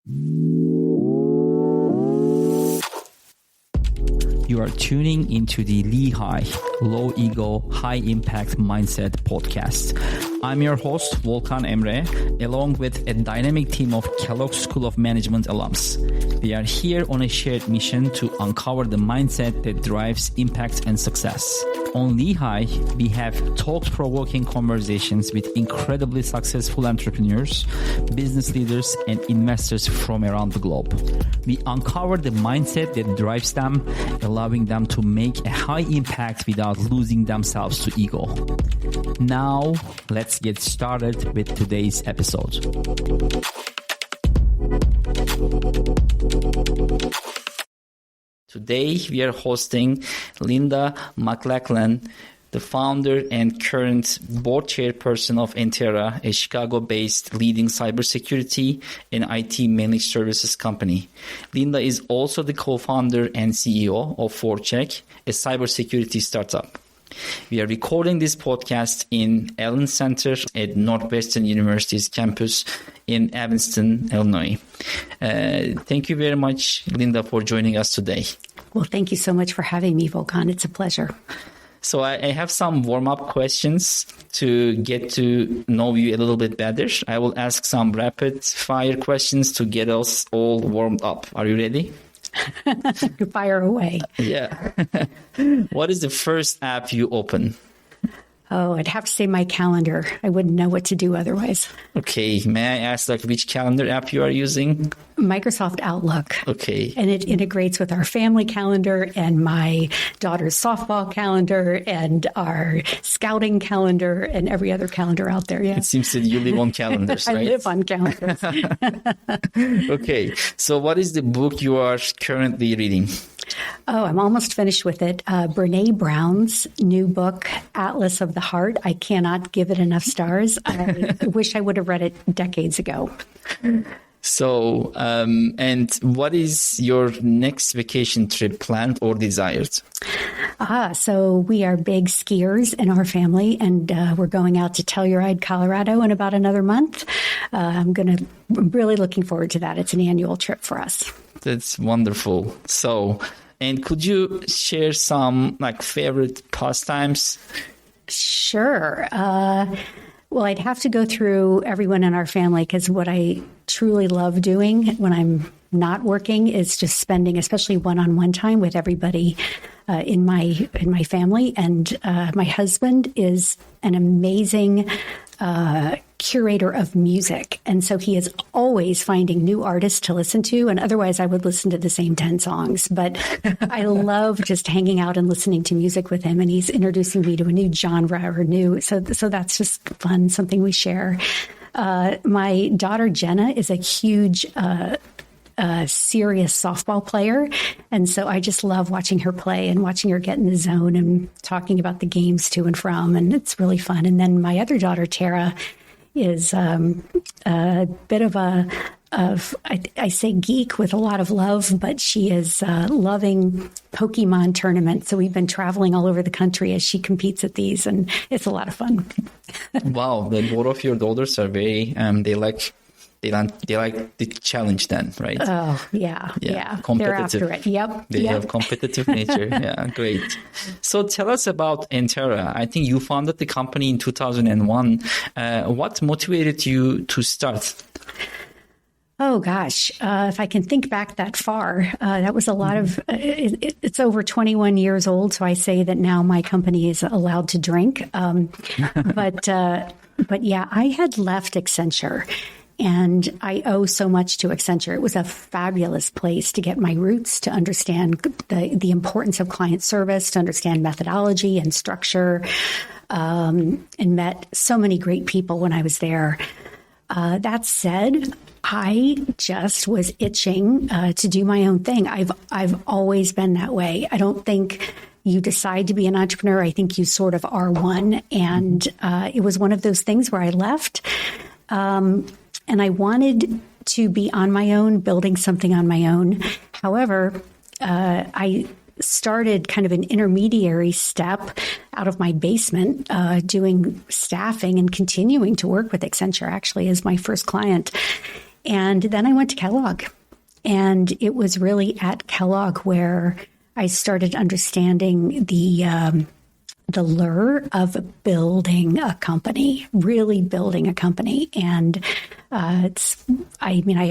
You are tuning into the LEHI Low Ego, High Impact Mindset podcast. I'm your host, Volkan Emre, along with a dynamic team of Kellogg School of Management alums. We are here on a shared mission to uncover the mindset that drives impact and success. On LEHI, we have thought-provoking conversations with incredibly successful entrepreneurs, business leaders, and investors from around the globe. We uncover the mindset that drives them, allowing them to make a high impact without losing themselves to ego. Now, let's get started with today's episode. Today, we are hosting Linda Maclachlan, the founder and current board chairperson of Entara, a Chicago-based leading cybersecurity and IT managed services company. Linda is also the co-founder and CEO of Forecheck, a cybersecurity startup. We are recording this podcast in Allen Center at Northwestern University's campus in Evanston, Illinois. Thank you very much, Linda, for joining us today. Well, thank you so much for having me, Volkan. It's a pleasure. So I have some warm-up questions to get to know you a little bit better. I will ask some rapid-fire questions to get us all warmed up. Are you ready? Fire away. Yeah. What is the first app you open? Oh, I'd have to say my calendar. I wouldn't know what to do otherwise. Okay. May I ask which calendar app you are using? Microsoft Outlook. Okay. And it integrates with our family calendar and my daughter's softball calendar and our scouting calendar and every other calendar out there. Yeah. It seems that you live on calendars, right? I live on calendars. Okay. So what is the book you are currently reading? Oh, I'm almost finished with it. Brene Brown's new book, Atlas of the Heart. I cannot give it enough stars. I wish I would have read it decades ago. So, and what is your next vacation trip planned or desired? So we are big skiers in our family, and we're going out to Telluride, Colorado in about another month. I'm really looking forward to that. It's an annual trip for us. That's wonderful. So, and could you share some favorite pastimes? Sure. Well, I'd have to go through everyone in our family because what I truly love doing when I'm not working is just spending, especially one-on-one time with everybody in my family. And my husband is an amazing curator of music. And so he is always finding new artists to listen to. And otherwise, I would listen to the same 10 songs. But I love just hanging out and listening to music with him. And he's introducing me to a new genre or new. So that's just fun, something we share. My daughter, Jenna, is a huge serious softball player. And so I just love watching her play and watching her get in the zone and talking about the games to and from. And it's really fun. And then my other daughter, Tara, is a bit of I say geek with a lot of love, but she is loving Pokemon tournaments. So we've been traveling all over the country as she competes at these, and it's a lot of fun. Wow. Both of your daughters are very, they like the challenge then, right? Oh, yeah. Competitive. They're after it. Yep. They have competitive nature. Yeah, great. So tell us about Entara. I think you founded the company in 2001. What motivated you to start? Oh, gosh. If I can think back that far, that was a lot of, it's over 21 years old. So I say that now my company is allowed to drink. But yeah, I had left Accenture. And I owe so much to Accenture. It was a fabulous place to get my roots, to understand the importance of client service, to understand methodology and structure, and met so many great people when I was there. That said, I just was itching to do my own thing. I've always been that way. I don't think you decide to be an entrepreneur. I think you sort of are one. And it was one of those things where I left. And I wanted to be on my own, building something on my own. However, I started kind of an intermediary step out of my basement, doing staffing and continuing to work with Accenture actually as my first client. And then I went to Kellogg. And it was really at Kellogg where I started understanding the lure of building a company, really building a company. And I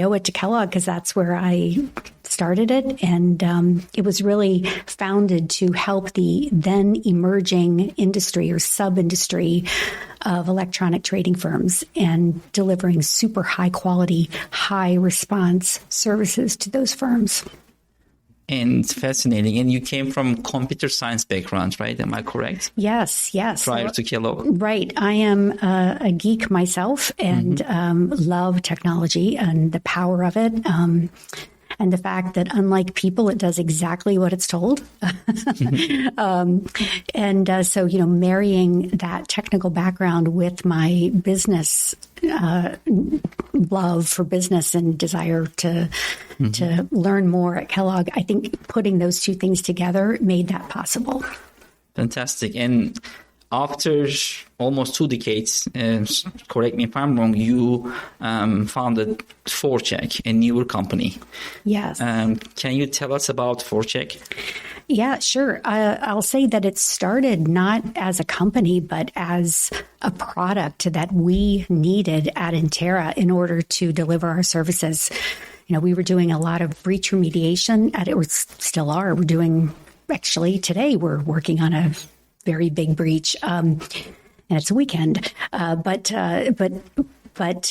owe it to Kellogg because that's where I started it. And it was really founded to help the then emerging industry or sub-industry of electronic trading firms and delivering super high quality, high response services to those firms. And fascinating. And you came from computer science background, right? Am I correct? Yes. Prior to Kellogg. Right. I am a geek myself and love technology and the power of it. And the fact that unlike people, it does exactly what it's told. So, marrying that technical background with my business love for business and desire to learn more at Kellogg, I think putting those two things together made that possible. Fantastic. And after almost 2 decades, correct me if I'm wrong, you founded Forecheck, a newer company. Yes. Can you tell us about Forecheck? Yeah, sure. I'll say that it started not as a company, but as a product that we needed at Entara in order to deliver our services. We were doing a lot of breach remediation, or still are. Today we're working on a very big breach, and it's a weekend. But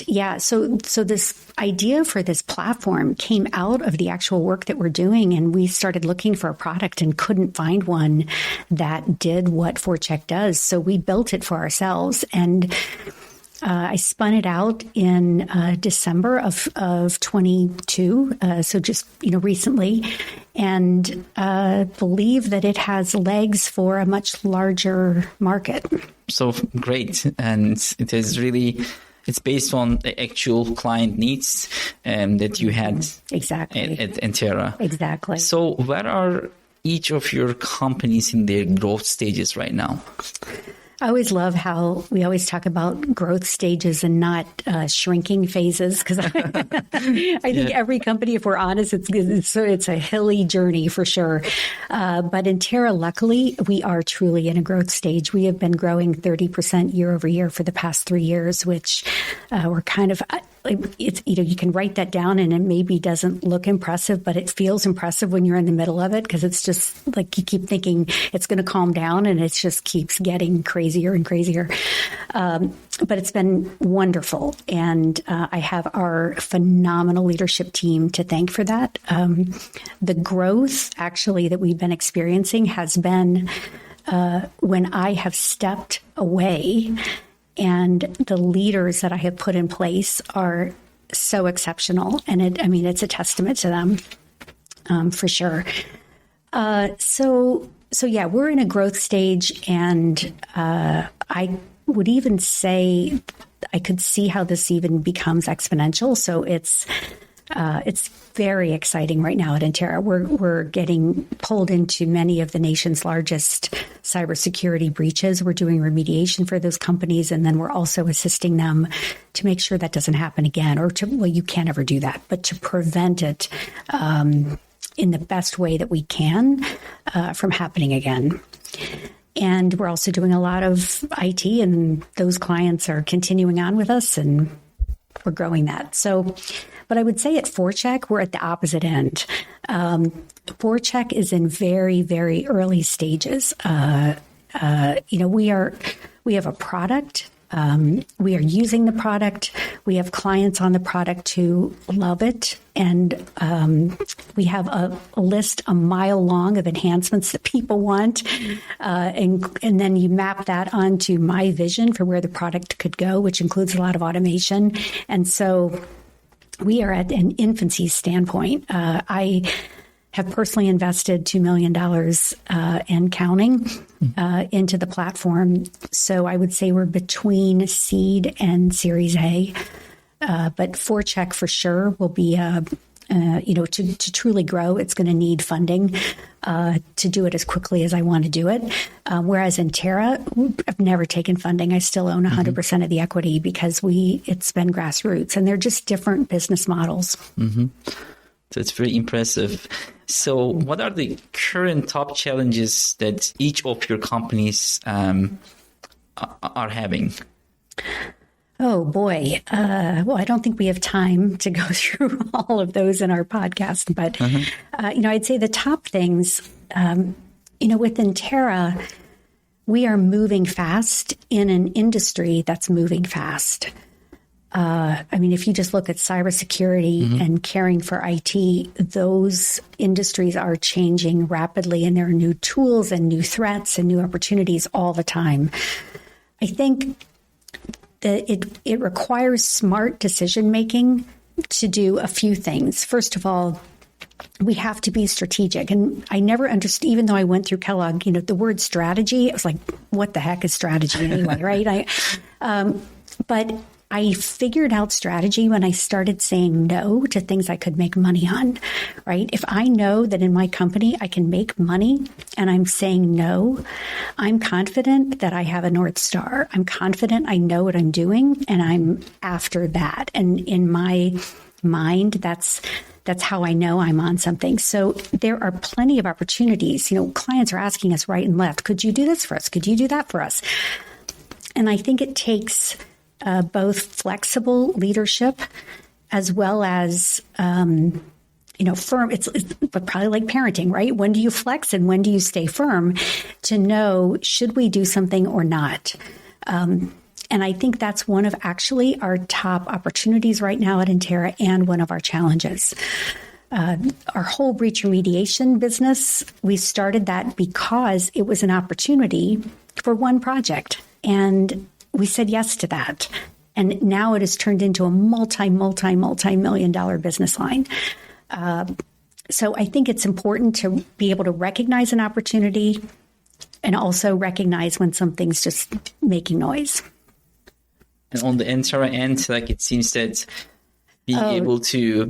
yeah, so this idea for this platform came out of the actual work that we're doing, and we started looking for a product and couldn't find one that did what Forecheck does. So we built it for ourselves, and I spun it out in December of 22, so just recently, and believe that it has legs for a much larger market. So great, and it is really. It's based on the actual client needs that you had exactly at Entara. Exactly. So where are each of your companies in their growth stages right now? I always love how we always talk about growth stages and not shrinking phases, because I think every company, if we're honest, it's a hilly journey for sure. But in Entara, luckily, we are truly in a growth stage. We have been growing 30% year over year for the past 3 years, which we're kind of. It's you can write that down and it maybe doesn't look impressive, but it feels impressive when you're in the middle of it, because it's just like you keep thinking it's going to calm down and it just keeps getting crazier and crazier. But it's been wonderful, and I have our phenomenal leadership team to thank for that. The growth actually that we've been experiencing has been when I have stepped away. And the leaders that I have put in place are so exceptional. And it's a testament to them, for sure. So yeah, we're in a growth stage, and I would even say I could see how this even becomes exponential. So it's very exciting right now at Entara. We're getting pulled into many of the nation's largest cybersecurity breaches. We're doing remediation for those companies, and then we're also assisting them to make sure that doesn't happen again, you can't ever do that, but to prevent it in the best way that we can from happening again. And we're also doing a lot of IT, and those clients are continuing on with us, and we're growing that. But I would say at Forecheck, we're at the opposite end. Forecheck is in very, very early stages. We have a product. We are using the product. We have clients on the product who love it. And we have a list a mile long of enhancements that people want. And then you map that onto my vision for where the product could go, which includes a lot of automation. And so we are at an infancy standpoint. I have personally invested $2 million and counting into the platform. So I would say we're between seed and Series A. But Forecheck for sure will be a to truly grow, it's going to need funding to do it as quickly as I want to do it. Whereas Entara, I've never taken funding. I still own 100% of the equity because it's been grassroots, and they're just different business models. Mm-hmm. So it's very impressive. So what are the current top challenges that each of your companies are having? Oh, boy. Well, I don't think we have time to go through all of those in our podcast. But, I'd say the top things, with Entara, we are moving fast in an industry that's moving fast. If you just look at cybersecurity and caring for IT, those industries are changing rapidly, and there are new tools and new threats and new opportunities all the time. I think that it requires smart decision making to do a few things. First of all, we have to be strategic. And I never understood, even though I went through Kellogg, the word strategy, it was like, what the heck is strategy anyway, right? But I figured out strategy when I started saying no to things I could make money on, right? If I know that in my company I can make money and I'm saying no, I'm confident that I have a North Star. I'm confident I know what I'm doing and I'm after that. And in my mind, that's how I know I'm on something. So there are plenty of opportunities. Clients are asking us right and left, could you do this for us? Could you do that for us? And I think it takes both flexible leadership as well as, firm. It's probably like parenting, right? When do you flex and when do you stay firm to know, should we do something or not? And I think that's one of actually our top opportunities right now at Entara and one of our challenges. Our whole breach remediation business, we started that because it was an opportunity for one project. And we said yes to that. And now it has turned into a multi-million dollar business line. So I think it's important to be able to recognize an opportunity and also recognize when something's just making noise. And on the Entara end, it seems that being able to,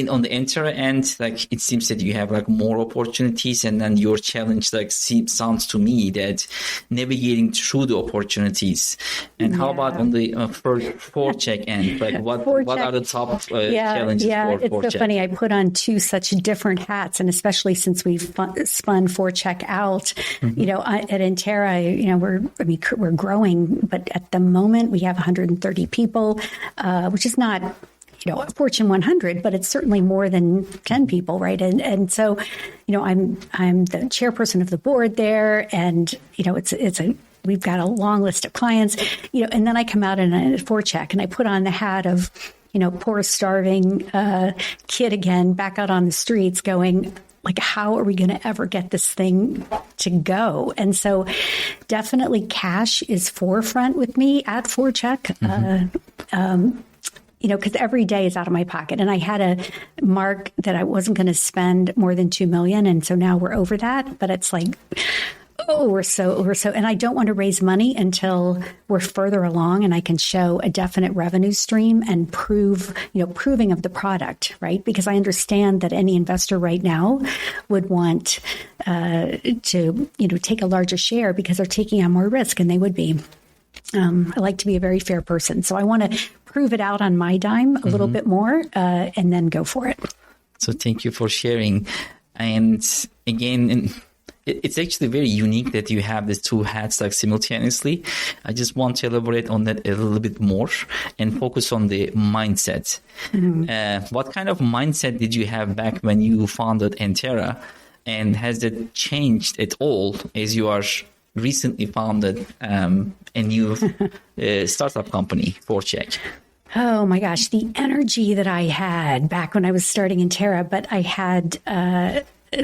on the Entara end, it seems that you have more opportunities, and then your challenge sounds to me that navigating through the opportunities. And how about on the Forecheck end? What are the top challenges for Forecheck? It's so funny. I put on two such different hats, and especially since we've spun Forecheck out, at Entara, we're growing, but at the moment we have 130 people, which is not a Fortune 100, but it's certainly more than 10 people, right? And so, I'm the chairperson of the board there, and we've got a long list of clients, and then I come out in a Forecheck and I put on the hat of, poor starving kid again, back out on the streets going, how are we going to ever get this thing to go? And so definitely cash is forefront with me at Forecheck. Because every day is out of my pocket. And I had a mark that I wasn't going to spend more than $2 million. And so now we're over that. But it's we're so. And I don't want to raise money until we're further along and I can show a definite revenue stream and proving of the product, right? Because I understand that any investor right now would want to, take a larger share because they're taking on more risk, and they would be. I like to be a very fair person. So I want to prove it out on my dime a little bit more and then go for it. So thank you for sharing. And again, it's actually very unique that you have these two hats simultaneously. I just want to elaborate on that a little bit more and focus on the mindset. What kind of mindset did you have back when you founded Entara? And has that changed at all as you are recently founded a new startup company, Forecheck? Oh my gosh, the energy that I had back when I was starting Entara, but I had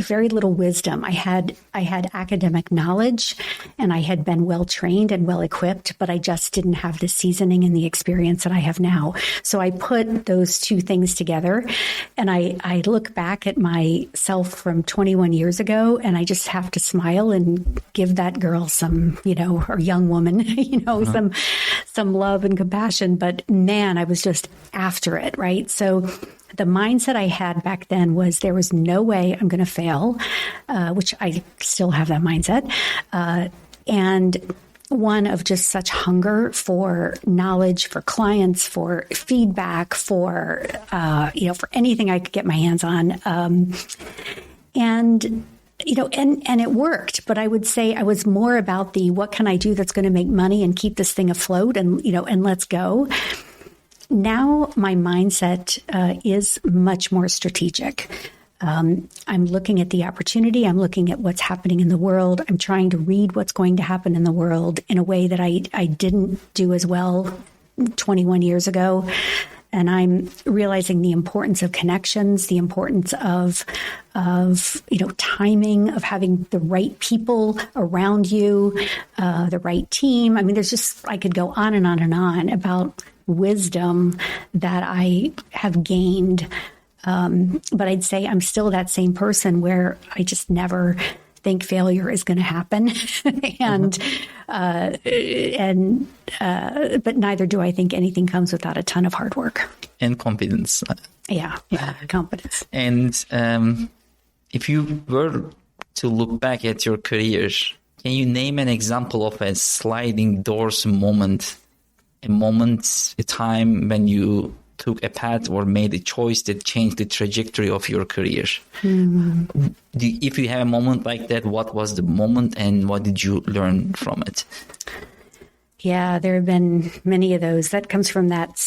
very little wisdom. I had academic knowledge and I had been well trained and well equipped, but I just didn't have the seasoning and the experience that I have now. So I put those two things together, and I look back at myself from 21 years ago, and I just have to smile and give that girl some, or young woman, some love and compassion. But man, I was just after it, right? So the mindset I had back then was there was no way I'm going to fail, which I still have that mindset. And one of just such hunger for knowledge, for clients, for feedback, for anything I could get my hands on. And it worked, but I would say I was more about what can I do that's going to make money and keep this thing afloat and let's go. Now my mindset is much more strategic. I'm looking at the opportunity. I'm looking at what's happening in the world. I'm trying to read what's going to happen in the world in a way that I didn't do as well 21 years ago. And I'm realizing the importance of connections, the importance of timing, of having the right people around you, the right team. I mean, I could go on and on and on about wisdom that I have gained. But I'd say I'm still that same person where I just never think failure is going to happen. But neither do I think anything comes without a ton of hard work. And confidence. Yeah, confidence. And if you were to look back at your career, can you name an example of a sliding doors moment, a time when you took a path or made a choice that changed the trajectory of your career? Mm-hmm. If you have a moment like that, what was the moment and what did you learn from it? Yeah, there have been many of those. That comes from that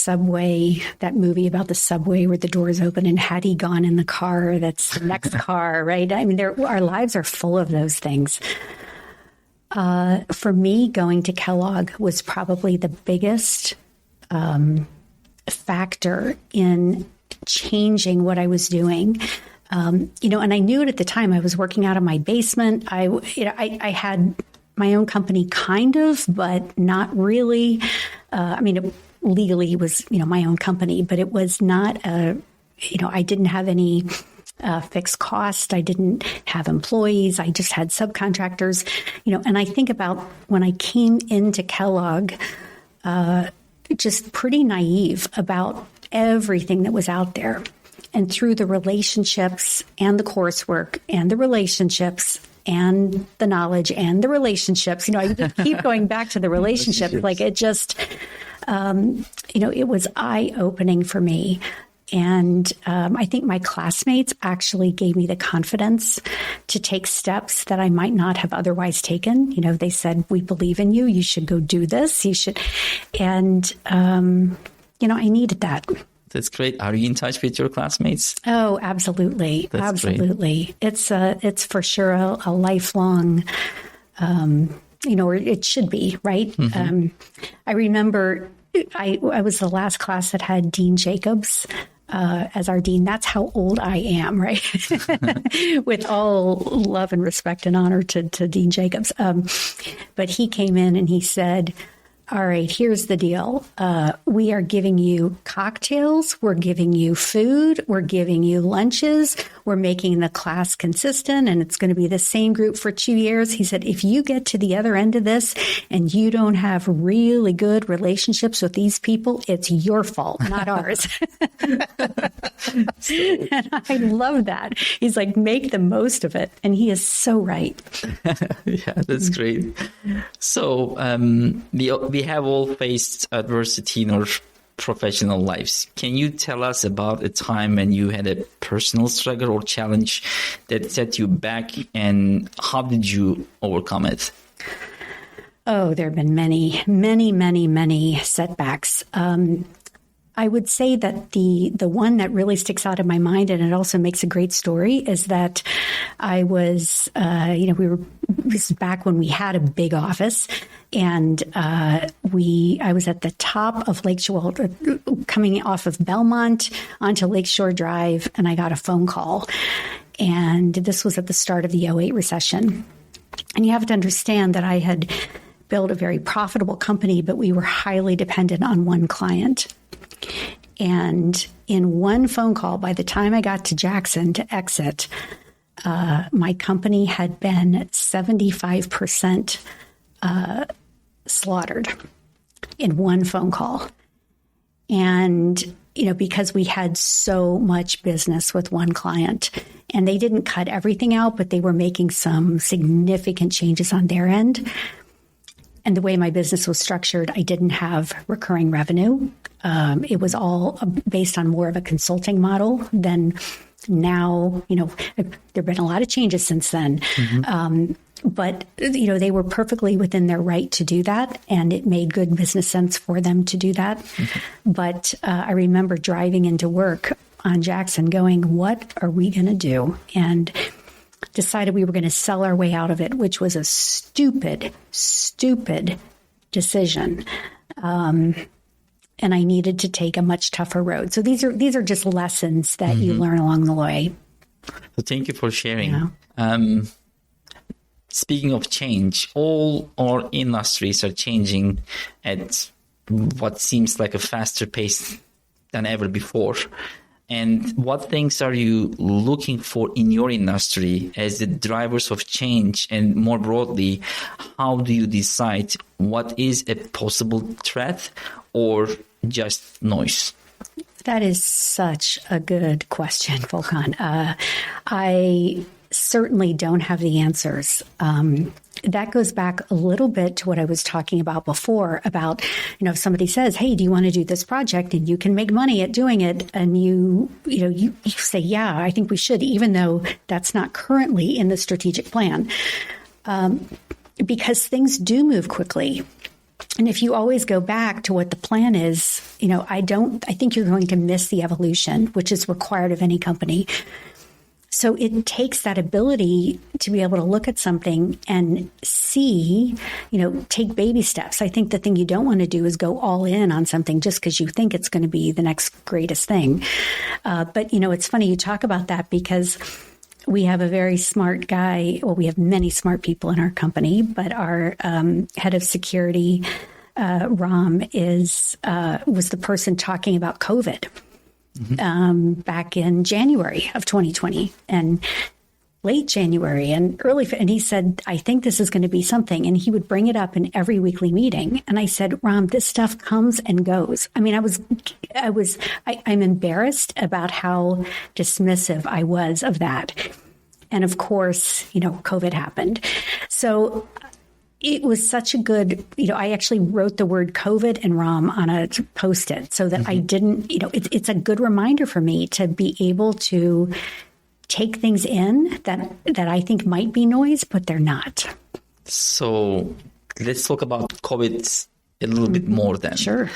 movie about the subway where the doors open and had he gone in the car, that's the next car, right? I mean, our lives are full of those things. For me, going to Kellogg was probably the biggest factor in changing what I was doing. And I knew it at the time. I was working out of my basement. I had my own company kind of, but not really. It legally was, my own company, but it was not I didn't have any fixed cost. I didn't have employees. I just had subcontractors, and I think about when I came into Kellogg, just pretty naive about everything that was out there. And through the relationships and the coursework and the relationships and the knowledge and the relationships, I just keep going back to the relationships. Like it just, it was eye-opening for me. And I think my classmates actually gave me the confidence to take steps that I might not have otherwise taken. They said, we believe in you. You should go do this. You should. And, I needed that. That's great. Are you in touch with your classmates? Oh, absolutely. That's absolutely. Great. It's for sure a lifelong, or it should be, right? Mm-hmm. I remember I was the last class that had Dean Jacobs as our dean. That's how old I am, right? With all love and respect and honor to Dean Jacobs. But he came in and he said, all right, here's the deal. We are giving you cocktails. We're giving you food. We're giving you lunches. We're making the class consistent, and it's going to be the same group for 2 years. He said, if you get to the other end of this and you don't have really good relationships with these people, it's your fault, not ours. And I love that. He's like, make the most of it. And he is so right. Yeah, that's great. So we have all faced adversity in our professional lives. Can you tell us about a time when you had a personal struggle or challenge that set you back, and how did you overcome it? Oh, there have been many, many, many, many setbacks. I would say that the one that really sticks out in my mind, and it also makes a great story, is that I was, this is back when we had a big office, and I was at the top of Lakeshore, coming off of Belmont onto Lakeshore Drive, and I got a phone call. And this was at the start of the 2008 recession. And you have to understand that I had built a very profitable company, but we were highly dependent on one client. And in one phone call, by the time I got to Jackson to exit, my company had been 75% slaughtered in one phone call. And because we had so much business with one client, and they didn't cut everything out, but they were making some significant changes on their end. And the way my business was structured, I didn't have recurring revenue. It was all based on more of a consulting model than now. There have been a lot of changes since then. But, they were perfectly within their right to do that, and it made good business sense for them to do that. But I remember driving into work on Jackson going, what are we going to do? And decided we were going to sell our way out of it, which was a stupid decision. And I needed to take a much tougher road. So these are just lessons that you learn along the way. So thank you for sharing. Yeah. Speaking of change, all our industries are changing at what seems like a faster pace than ever before. And what things are you looking for in your industry as the drivers of change? And more broadly, how do you decide what is a possible threat or just noise? That is such a good question, Volkan. I certainly don't have the answers. That goes back a little bit to what I was talking about before about, if somebody says, hey, do you want to do this project and you can make money at doing it? And you say, yeah, I think we should, even though that's not currently in the strategic plan, because things do move quickly. And if you always go back to what the plan is, I think you're going to miss the evolution, which is required of any company. So it takes that ability to be able to look at something and see, take baby steps. I think the thing you don't want to do is go all in on something just because you think it's going to be the next greatest thing. But, it's funny you talk about that because we have a very smart guy. Well, we have many smart people in our company, but our head of security, Ram, was the person talking about COVID. Back in January of 2020 and late January and and he said, I think this is going to be something. And he would bring it up in every weekly meeting. And I said, Ram, this stuff comes and goes. I mean, I'm embarrassed about how dismissive I was of that. And of course, COVID happened. So it was such a good, I actually wrote the word COVID and ROM on a Post-it so that I didn't, it's a good reminder for me to be able to take things in that I think might be noise, but they're not. So let's talk about COVID a little bit more then. Sure.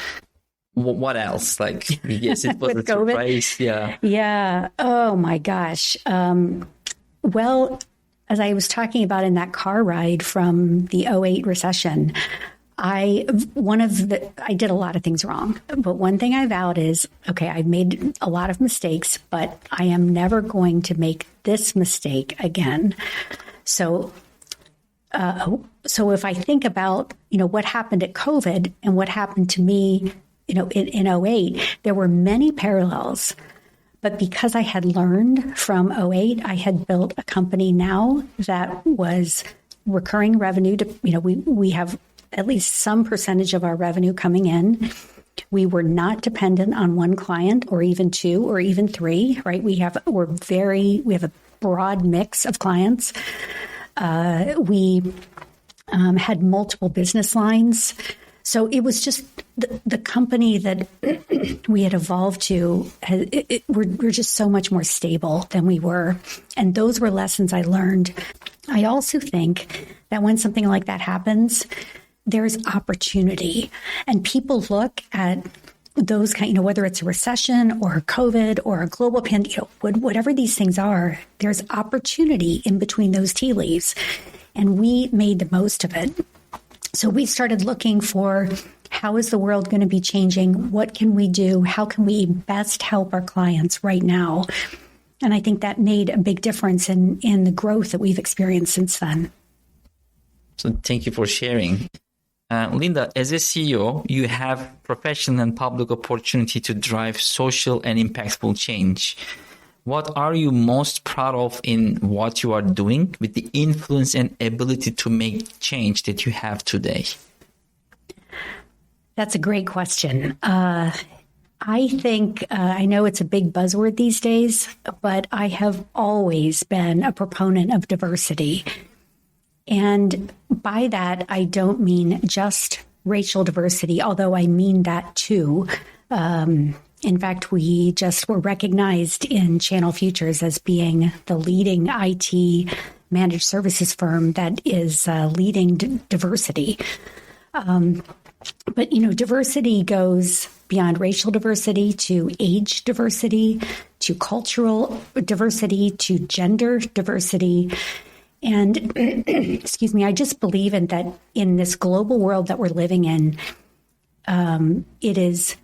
What else? Yes, it was a COVID? surprise. Yeah. Yeah. Oh my gosh. Well, as I was talking about in that car ride from the 2008 recession, I did a lot of things wrong. But one thing I vowed is, okay, I've made a lot of mistakes, but I am never going to make this mistake again. So if I think about, what happened at COVID and what happened to me, in 2008, there were many parallels. But because I had learned from 2008, I had built a company now that was recurring revenue. We have at least some percentage of our revenue coming in. We were not dependent on one client or even two or even three, right? We have a broad mix of clients. We had multiple business lines. So it was just the company that we had evolved to, we're just so much more stable than we were. And those were lessons I learned. I also think that when something like that happens, there's opportunity. And people look at those kind, whether it's a recession or COVID or a global pandemic, whatever these things are, there's opportunity in between those tea leaves. And we made the most of it. So we started looking for how is the world going to be changing? What can we do? How can we best help our clients right now? And I think that made a big difference in the growth that we've experienced since then. So thank you for sharing. Linda, as a CEO, you have professional and public opportunity to drive social and impactful change. What are you most proud of in what you are doing with the influence and ability to make change that you have today? That's a great question. I think, I know it's a big buzzword these days, but I have always been a proponent of diversity. And by that, I don't mean just racial diversity, although I mean that too. In fact, we just were recognized in Channel Futures as being the leading IT managed services firm that is leading diversity. But, diversity goes beyond racial diversity to age diversity, to cultural diversity, to gender diversity. And, excuse me, I just believe in that in this global world that we're living in, it is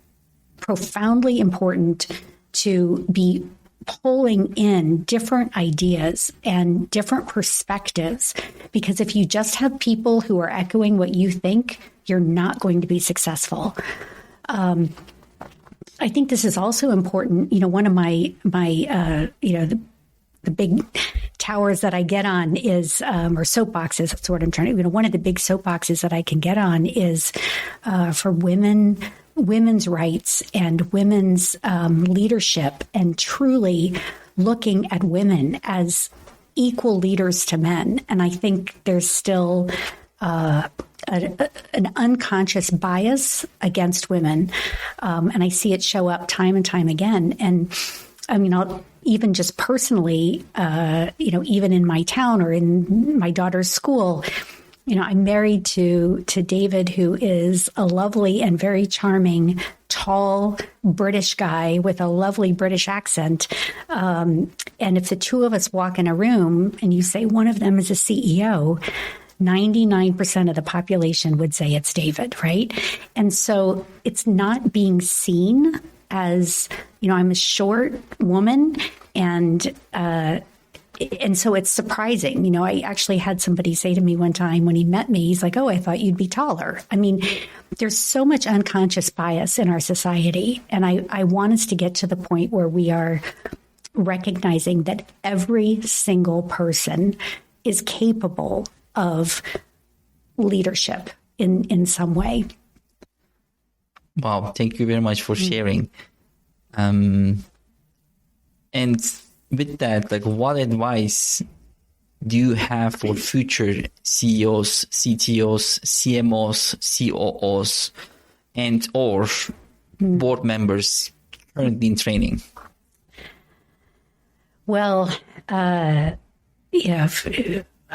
profoundly important to be pulling in different ideas and different perspectives, because if you just have people who are echoing what you think, you're not going to be successful. I think this is also important. One of my the big towers that I get on is, or soapboxes, that's what I'm trying to, one of the big soapboxes that I can get on is for women's rights and women's leadership, and truly looking at women as equal leaders to men. And I think there's still an unconscious bias against women. And I see it show up time and time again. And I mean, I'll even just personally, even in my town or in my daughter's school, I'm married to David, who is a lovely and very charming, tall British guy with a lovely British accent. And if the two of us walk in a room and you say one of them is a CEO, 99% of the population would say it's David, right? And so it's not being seen as, I'm a short woman, and so it's surprising. I actually had somebody say to me one time when he met me, he's like, "Oh, I thought you'd be taller." I mean, there's so much unconscious bias in our society. And I want us to get to the point where we are recognizing that every single person is capable of leadership in some way. Wow, thank you very much for sharing. And with that, what advice do you have for future CEOs, CTOs, CMOs, COOs, and or board members currently in training? Well, I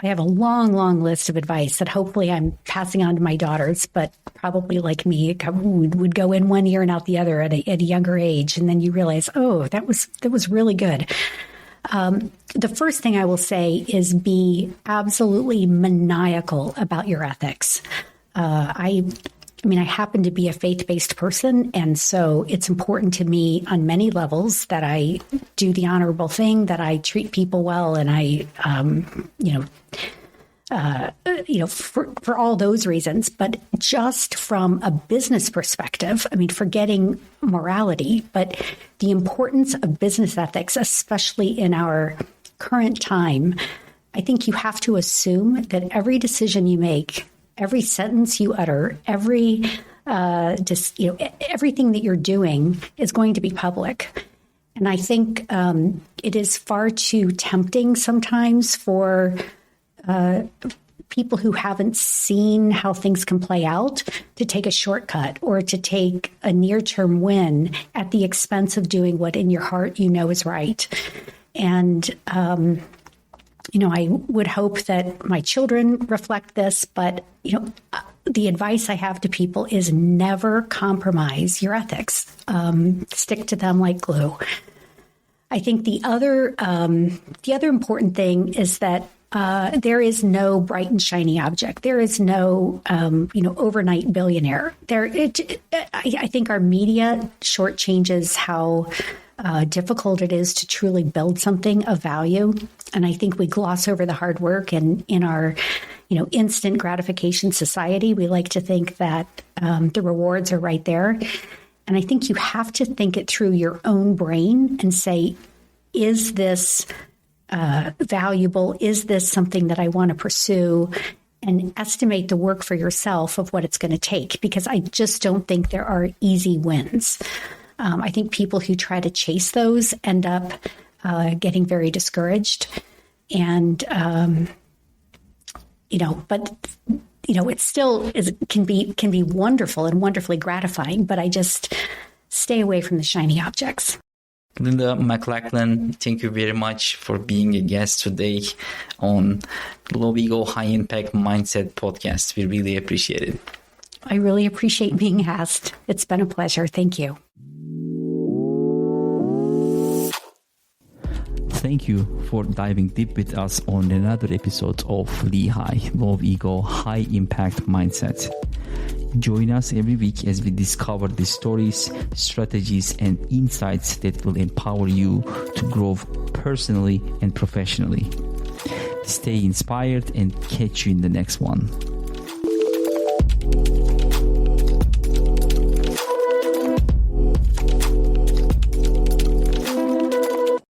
have a long list of advice that hopefully I'm passing on to my daughters, but probably like me, it would go in one ear and out the other at a younger age. And then you realize, oh, that was really good. The first thing I will say is be absolutely maniacal about your ethics. I happen to be a faith-based person, and so it's important to me on many levels that I do the honorable thing, that I treat people well, and I, for all those reasons. But just from a business perspective, forgetting morality, but the importance of business ethics, especially in our current time, I think you have to assume that every decision you make, every sentence you utter, everything that you're doing is going to be public. And I think it is far too tempting sometimes for people who haven't seen how things can play out to take a shortcut or to take a near-term win at the expense of doing what in your heart is right. And I would hope that my children reflect this, but, the advice I have to people is never compromise your ethics. Stick to them like glue. I think the other important thing is that there is no bright and shiny object. There is no, overnight billionaire. I think our media shortchanges how difficult it is to truly build something of value. And I think we gloss over the hard work. And in our, instant gratification society, we like to think that the rewards are right there. And I think you have to think it through your own brain and say, is this valuable? Is this something that I want to pursue? And estimate the work for yourself of what it's going to take, because I just don't think there are easy wins. I think people who try to chase those end up getting very discouraged. And, it still can be wonderful and wonderfully gratifying, but I just stay away from the shiny objects. Linda Maclachlan, thank you very much for being a guest today on Low Ego, High Impact Mindset podcast. We really appreciate it. I really appreciate being asked. It's been a pleasure. Thank you. Thank you for diving deep with us on another episode of LEHI, Low Ego, High Impact Mindset. Join us every week as we discover the stories, strategies, and insights that will empower you to grow personally and professionally. Stay inspired and catch you in the next one.